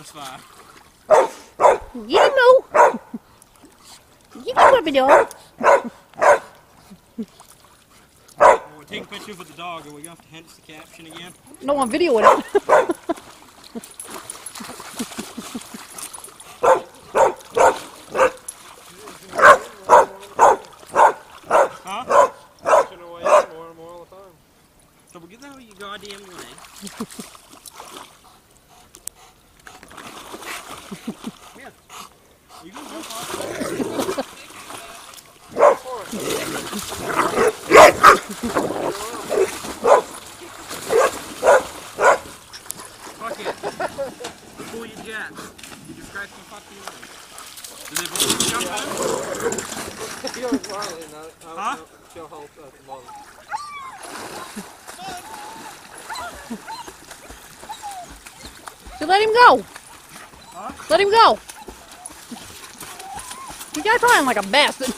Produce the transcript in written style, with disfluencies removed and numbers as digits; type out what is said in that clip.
satisfied. You know. You know what we doing. We're taking pictures with the dog. Are we going to have to hence the caption again? No, I'm videoing it. Huh? Away more and more all the time. So we'll get out of your goddamn way. Yeah. Are you going to jump off? Fuck it. Pull your jets. You just scratch my fucking leg. Do they both jump on? She'll finally Huh? she'll help at the bottom. So let him go. Huh? Let him go. You guys crying like a bastard.